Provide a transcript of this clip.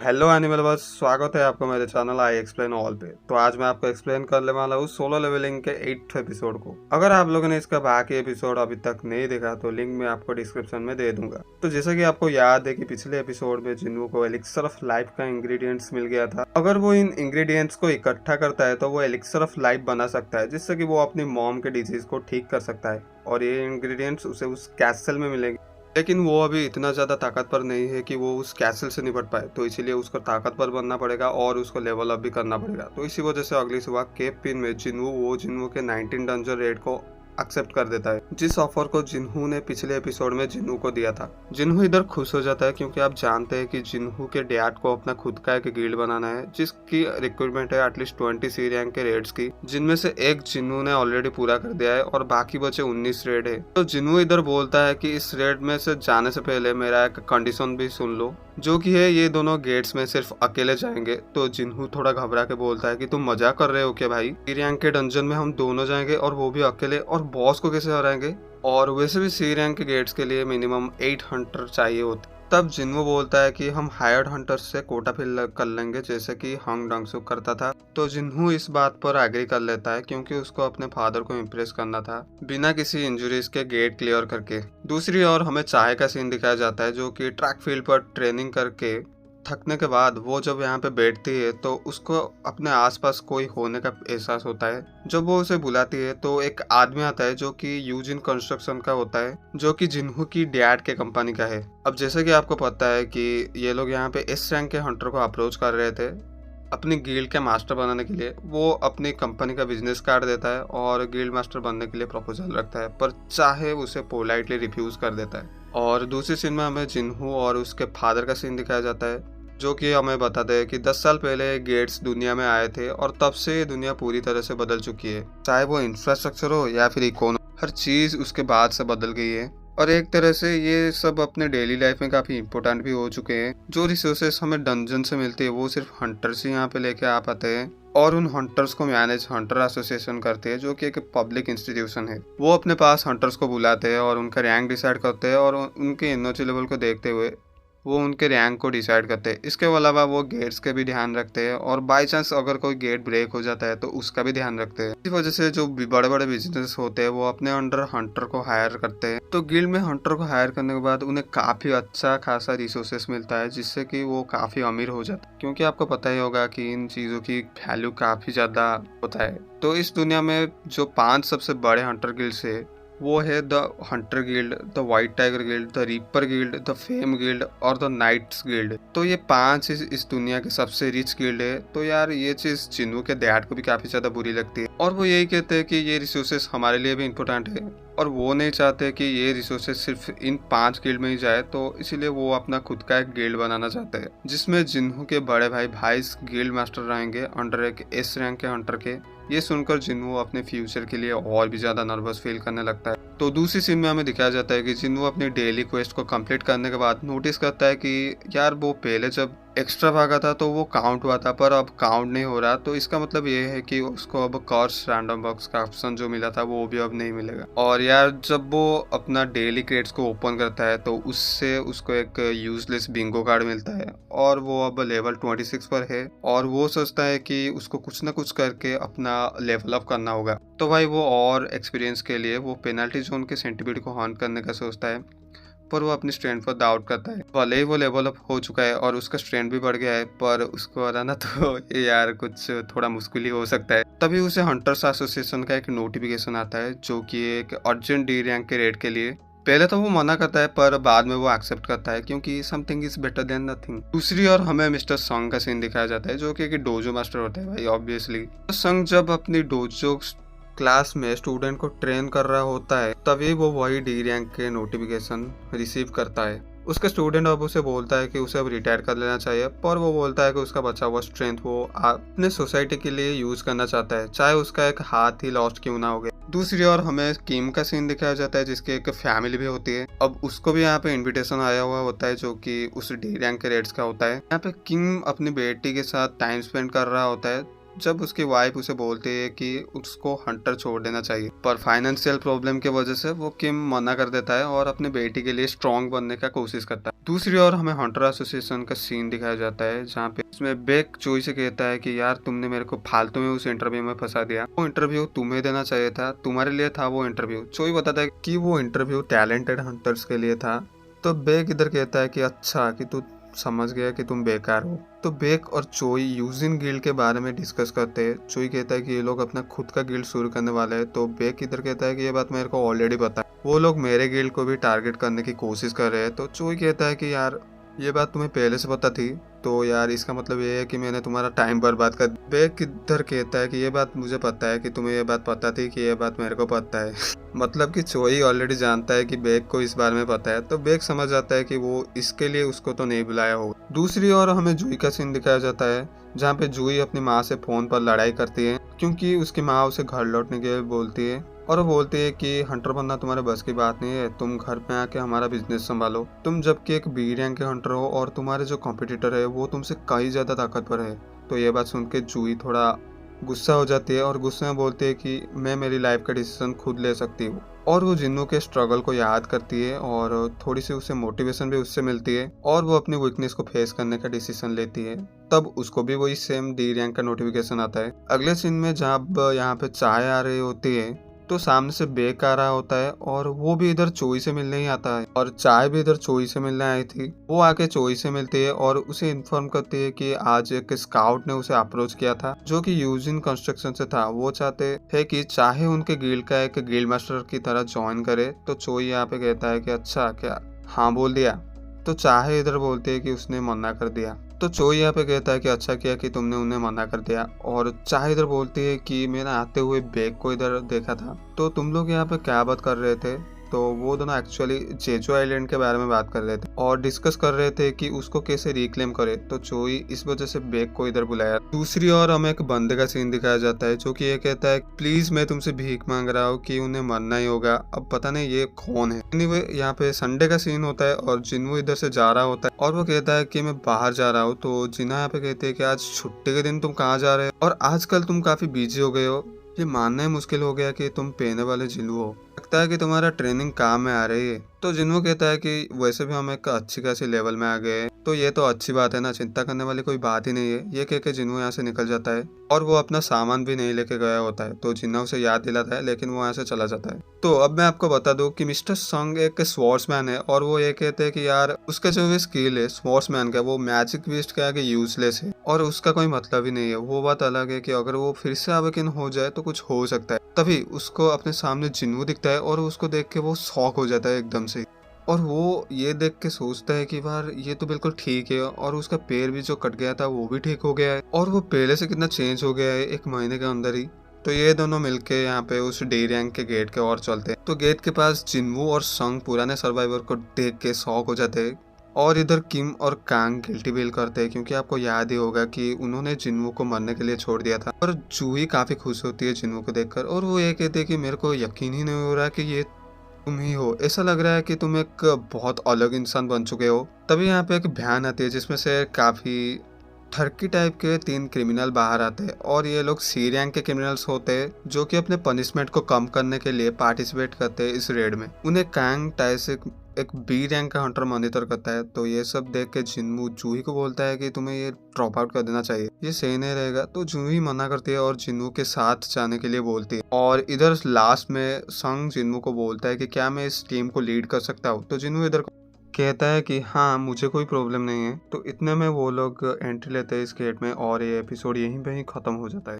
Hello animal बस, स्वागत है आपका मेरे चैनल आई एक्सप्लेन ऑल पे। तो आज मैं आपको एक्सप्लेन करने वाला हूँ सोलो लेवलिंग के 8th एपिसोड को। अगर आप लोगों ने इसका बाकी एपिसोड अभी तक नहीं देखा तो लिंक मैं आपको डिस्क्रिप्शन में दे दूंगा। तो जैसे कि आपको याद है कि पिछले एपिसोड में जिन्हों को एलिक्सर ऑफ लाइफ का इंग्रेडिएंट्स मिल गया था। अगर वो इन इंग्रेडिएंट्स को इकट्ठा करता है तो वो एलिक्सर ऑफ लाइफ बना सकता है, जिससे कि वो अपनी मॉम के डिजीज को ठीक कर सकता है। और ये इंग्रेडिएंट्स उसे उस कैसल में मिलेंगे, लेकिन वो अभी इतना ज़्यादा ताकतवर नहीं है कि वो उस कैसल से निपट पाए। तो इसीलिए उसको ताकतवर बनना पड़ेगा और उसको लेवल अप भी करना पड़ेगा। तो इसी वजह से अगली सुबह केप पिन में जिन्हू के 19 डंजन रेड को एक्सेप्ट कर देता है, जिस ऑफर को जिन्हू ने पिछले एपिसोड में जिन्हू को दिया था। जिन्हू इधर खुश हो जाता है क्योंकि आप जानते हैं कि जिन्हू के डैड को अपना खुद का एक गिल्ड बनाना है, जिसकी रिक्वायरमेंट है एटलीस्ट 20 सी रैंक के रेड्स की, जिनमें से एक जिन्हू ने ऑलरेडी पूरा कर दिया है और बाकी बचे 19 रेड है। तो जिन्हू इधर बोलता है कि इस रेड में से जाने से पहले मेरा एक कंडीशन भी सुन लो, जो कि है ये दोनों गेट्स में सिर्फ अकेले जाएंगे। तो जिन्हू थोड़ा घबरा के बोलता है कि तुम मजाक कर रहे हो क्या भाई, सी रैंक के डंजन में हम दोनों जाएंगे और वो भी अकेले, और बॉस को कैसे हराएंगे? और वैसे भी सी रैंक के गेट्स के लिए मिनिमम 8 हंटर चाहिए होते। तब जिन्हो बोलता है कि हम हायर्ड हंटर्स से कोटा फिल कर लेंगे, जैसे कि हंग डंगसुक करता था। तो जिन्हो इस बात पर एग्री कर लेता है क्योंकि उसको अपने फादर को इम्प्रेस करना था बिना किसी इंजुरीज के गेट क्लियर करके। दूसरी ओर हमें चाय का सीन दिखाया जाता है, जो कि ट्रैक फील्ड पर ट्रेनिंग करके थकने के बाद वो जब यहाँ पे बैठती है तो उसको अपने आसपास कोई होने का एहसास होता है। जब वो उसे बुलाती है तो एक आदमी आता है जो कि यूजिन कंस्ट्रक्शन का होता है, जो कि जिन्हू की डैड के कंपनी का है। अब जैसे कि आपको पता है कि ये लोग यहाँ पे एस रैंक के हंटर को अप्रोच कर रहे थे अपनी गिल्ड के मास्टर बनाने के लिए। वो अपनी कंपनी का बिजनेस कार्ड देता है और गिल्ड मास्टर बनने के लिए प्रपोजल रखता है, पर चाहे उसे पोलाइटली रिफ्यूज कर देता है। और दूसरी सीन में हमें जिन्हू और उसके फादर का सीन दिखाया जाता है, जो कि हमें बताते हैं कि 10 साल पहले गेट्स दुनिया में आए थे और तब से ये दुनिया पूरी तरह से बदल चुकी है। चाहे वो इंफ्रास्ट्रक्चर हो या फिर इकोनॉमी, हर चीज उसके बाद से बदल गई है। और एक तरह से ये सब अपने डेली लाइफ में काफी इंपॉर्टेंट भी हो चुके हैं। जो रिसोर्सेस हमें डंजन से मिलती है वो सिर्फ हंटर्स ही यहाँ पे लेके आ पाते हैं, और उन हंटर्स को मैनेज हंटर एसोसिएशन करते हैं, जो कि एक पब्लिक इंस्टीट्यूशन है। वो अपने पास हंटर्स को बुलाते हैं और उनका रैंक डिसाइड करते हैं, और उनके एनर्जी लेवल को देखते हुए वो उनके रैंक को डिसाइड करते हैं। इसके अलावा वो गेट्स के भी ध्यान रखते हैं, और बाई चांस अगर कोई गेट ब्रेक हो जाता है तो उसका भी ध्यान रखते हैं। इस वजह से जो बड़े बड़े बिजनेस होते हैं वो अपने अंडर हंटर को हायर करते हैं। तो गिल्ड में हंटर को हायर करने के बाद उन्हें काफी अच्छा खासा रिसोर्सेस मिलता है, जिससे कि वो काफी अमीर हो जाता है। क्योंकि आपको पता ही होगा कि इन चीजों की वैल्यू काफी ज्यादा होता है। तो इस दुनिया में जो 5 सबसे बड़े हंटर गिल्ड्स है वो है the Hunter guild, the white tiger guild, the reaper guild, the fame guild और द नाइट्स गिल्ड। तो ये 5 इस दुनिया के सबसे रिच गिल्ड है। तो यार ये चीज जिन्हू के डैड को भी काफी ज्यादा बुरी लगती है, और वो यही कहते हैं कि ये रिसोर्सेस हमारे लिए भी इम्पोर्टेंट है, और वो नहीं चाहते कि ये रिसोर्सेस सिर्फ इन 5 गिल्ड में ही जाए। तो इसीलिए वो अपना खुद का एक गिल्ड बनाना चाहते हैं, जिसमें जिन्हू के बड़े भाई भाइस गिल्ड मास्टर रहेंगे अंडर एक एस रैंक के हंटर के। ये सुनकर जिन्हू अपने फ्यूचर के लिए और भी ज्यादा नर्वस फील करने लगता है। तो दूसरी सीन में हमें दिखाया जाता है कि जिन्हू अपनी डेली क्वेस्ट को कंप्लीट करने के बाद नोटिस करता है कि यार वो पहले जब एक्स्ट्रा भागा था तो वो काउंट हुआ था, पर अब काउंट नहीं हो रहा। तो इसका मतलब ये है कि उसको अब कर्स रैंडम बॉक्स का ऑप्शन जो मिला था वो भी अब नहीं मिलेगा। और यार जब वो अपना डेली क्रेट्स को ओपन करता है तो उससे उसको एक यूजलेस बिंगो कार्ड मिलता है, और वो अब लेवल 26 पर है, और वो सोचता है कि उसको कुछ ना कुछ करके अपना लेवल अप करना होगा। तो भाई वो और एक्सपीरियंस के लिए वो पेनल्टी जोन के सेंटीपीड को हॉन्ट करने का सोचता है, पर वो अपनी स्ट्रेंथ पर डाउट करता है। भले ही वो लेवल अप हो चुका है और उसका स्ट्रेंथ भी बढ़ गया है, पर उसको हराना तो ये यार कुछ थोड़ा मुश्किल ही हो सकता है। तभी उसे हंटर्स एसोसिएशन का एक नोटिफिकेशन आता है, जो कि एक अर्जेंट डी रैंक के रेड के लिए। पहले तो वो मना करता है, पर बाद में वो एक्सेप्ट करता है क्योंकि something is better than nothing. दूसरी ओर हमें मिस्टर संग का सीन दिखाया जाता है, जो कि एक डोजो मास्टर होता है भाई ऑब्वियसली। तो संग जब अपनी डोजो क्लास में स्टूडेंट को ट्रेन कर रहा होता है, तभी वो वही डी रैंक के नोटिफिकेशन रिसीव करता है। उसका स्टूडेंट अब उसे बोलता है कि उसे अब रिटायर कर लेना चाहिए, पर वो बोलता है कि उसका बचा हुआ स्ट्रेंथ वो अपने सोसाइटी के लिए यूज करना चाहता है, चाहे उसका एक हाथ ही लॉस्ट क्यों ना हो गया। दूसरी ओर हमें किम का सीन दिखाया जाता है, जिसकी एक फैमिली भी होती है। अब उसको भी यहाँ पे इनविटेशन आया हुआ होता है, जो कि उस डी रैंक के रेड्स का होता है। यहाँ पे किम अपनी बेटी के साथ टाइम स्पेंड कर रहा होता है, जब उसकी वाइफ उसे बोलती है कि उसको हंटर छोड़ देना चाहिए, पर फाइनेंशियल प्रॉब्लम की वजह से वो किम मना कर देता है और अपनी बेटी के लिए स्ट्रांग बनने का कोशिश करता है। दूसरी ओर हमें हंटर एसोसिएशन का सीन दिखाया जाता है जहाँ पे इसमें बेक चोई से कहता है कि यार तुमने मेरे को फालतू में उस इंटरव्यू में फंसा दिया, वो इंटरव्यू तुम्हें देना चाहिए था, तुम्हारे लिए था वो इंटरव्यू। चोई बताता है कि वो इंटरव्यू टैलेंटेड हंटर्स के लिए था। तो बेक इधर कहता है कि अच्छा कि तू समझ गया कि तुम बेकार हो। तो बेक और चोई यूजिन गिल्ड के बारे में डिस्कस करते हैं। चोई कहता है कि ये लोग अपना खुद का गिल्ड शुरू करने वाले हैं। तो बेक इधर कहता है कि ये बात मेरे को ऑलरेडी पता है, वो लोग मेरे गिल्ड को भी टारगेट करने की कोशिश कर रहे हैं। तो चोई कहता है कि यार ये बात तुम्हें पहले से पता थी, तो यार इसका मतलब ये है कि मैंने तुम्हारा टाइम बर्बाद कर। बेक इधर कहता है कि ये बात मुझे पता है कि तुम्हें ये बात पता थी कि ये बात मेरे को पता है मतलब कि चोई ऑलरेडी जानता है कि बेक को इस बारे में पता है। तो बेक समझ जाता है कि वो इसके लिए उसको तो नहीं बुलाया होगा। दूसरी ओर हमें जूई का सीन दिखाया जाता है जहाँ पे जूई अपनी माँ से फोन पर लड़ाई करती है क्योंकि उसकी माँ उसे घर लौटने के लिए बोलती है और वो बोलती है कि हंटर बनना तुम्हारे बस की बात नहीं है, तुम घर पे आके हमारा बिजनेस संभालो। तुम जबकि एक बी रैंक के हंटर हो और तुम्हारे जो कॉम्पिटिटर है वो तुमसे कई ज्यादा ताकतवर है। तो ये बात सुन के जूई थोड़ा गुस्सा हो जाती है और गुस्से में बोलती है कि मैं मेरी लाइफ का डिसीजन खुद ले सकती हूँ। और वो जिन्नू के स्ट्रगल को याद करती है और थोड़ी सी उसे मोटिवेशन भी उससे मिलती है और वो अपनी वीकनेस को फेस करने का डिसीजन लेती है। तब उसको भी वही सेम डी रैंक का नोटिफिकेशन आता है। अगले सीन में जब यहाँ पे चाय आ रही होती है तो सामने से बेक आ रहा होता है और वो भी इधर चोई से मिलने ही आता है और चाय भी इधर चोई से मिलने आई थी। वो आके चोई से मिलती है और उसे इन्फॉर्म करती है कि आज एक स्काउट ने उसे अप्रोच किया था जो कि यूजिन कंस्ट्रक्शन से था। वो चाहते थे कि चाहे उनके गिल्ड का एक गिल्ड मास्टर की तरह ज्वाइन करे। तो चोई यहाँ पे कहता है कि अच्छा क्या हाँ बोल दिया। तो चाहे इधर बोलती है कि उसने मना कर दिया। तो चोई यहाँ पे कहता है कि अच्छा किया कि तुमने उन्हें मना कर दिया। और चाहे इधर बोलती है कि मैंने आते हुए बेग को इधर देखा था। तो तुम लोग यहाँ पे क्या बात कर रहे थे? तो वो दोनों एक्चुअली जेजो आइलैंड के बारे में बात कर रहे थे और डिस्कस कर रहे थे कि उसको कैसे रिक्लेम करे। तो चोई इस वजह से बेग को इधर बुलाया। दूसरी ओर हमें एक बंदे का सीन दिखाया जाता है जो कि ये कहता है प्लीज मैं तुमसे भीख मांग रहा हूँ कि उन्हें मरना ही होगा। अब पता नहीं ये कौन है। एनीवे यहाँ पे संडे का सीन होता है और जिन्नू इधर से जा रहा होता है और वो कहता है कि मैं बाहर जा रहा हूँ। तो जिन्ना यहाँ पे कहते हैं कि आज छुट्टी के दिन तुम कहाँ जा रहे हो और आजकल तुम काफी बिजी हो गए हो, ये मानना ही मुश्किल हो गया कि तुम पहने वाले जिन्नू हो, लगता है कि तुम्हारा ट्रेनिंग काम में आ रही है। तो जिन्नू कहता है कि वैसे भी हम एक अच्छी खासी लेवल में आ गए हैं तो ये तो अच्छी बात है ना, चिंता करने वाली कोई बात ही नहीं है। ये कह के जिन्नू यहाँ से निकल जाता है और वो अपना सामान भी नहीं लेके गया होता है। तो जिन्ना उसे याद दिलाता है लेकिन वो यहाँ से चला जाता है। तो अब मैं आपको बता दूं कि मिस्टर संग एक स्वॉर्ड्समैन है और वो ये कहते हैं कि यार उसका जो भी स्किल है स्वॉर्ड्समैन का वो मैजिक बीस्ट के आगे यूजलेस है और उसका कोई मतलब ही नहीं है। वो बात अलग है कि अगर वो फिर से अवेकन हो जाए तो कुछ हो सकता है। तभी उसको अपने सामने जिन्नू दिखता है और उसको देख के वो शॉक हो जाता है एकदम से और वो ये देख के सोचता है कि यार ये तो बिल्कुल ठीक है और उसका पैर भी जो कट गया था वो भी ठीक हो गया है और वो पहले से कितना चेंज हो गया है एक महीने के अंदर ही। तो ये दोनों मिलके यहाँ पे उस डी रैंक के गेट के ओर चलते हैं। तो गेट के पास जिन्वू और संग पुराने सर्वाइवर को देख के शॉक हो जाते हैं और इधर किम और कांग गिल्टी फील करते हैं क्योंकि आपको याद ही होगा कि उन्होंने जिन्वू को मरने के लिए छोड़ दिया था। और जूही काफी खुश होती है जिन्वू को देखकर और वो ये कहते हैं कि मेरे को यकीन ही नहीं हो रहा कि ये तुम ही हो, ऐसा लग रहा है कि तुम एक बहुत अलग इंसान बन चुके हो। तभी यहाँ पे एक बयान आती है जिसमें से काफी ठरकी टाइप के 3 क्रिमिनल बाहर आते हैं और ये लोग सी रैंक के क्रिमिनल्स होते हैं जो कि अपने पनिशमेंट को कम करने के लिए पार्टिसिपेट करते हैं इस रेड में। उन्हें कांग टाइसिक एक बी रैंक का हंटर मॉनिटर करता है। तो ये सब देख के जिन्नू जूही को बोलता है कि तुम्हें ये ड्रॉप आउट कर देना चाहिए, ये सही नहीं रहेगा। तो जूही मना करती है और जिन्नू के साथ जाने के लिए बोलती है। और इधर लास्ट में संग जिन्नू को बोलता है कि क्या मैं इस टीम को लीड कर सकता हूँ। तो जिन्नू इधर कहता है कि हाँ मुझे कोई प्रॉब्लम नहीं है। तो इतने में वो लोग एंट्री लेते हैं इस गेट में और ये एपिसोड यहीं पे ही खत्म हो जाता है।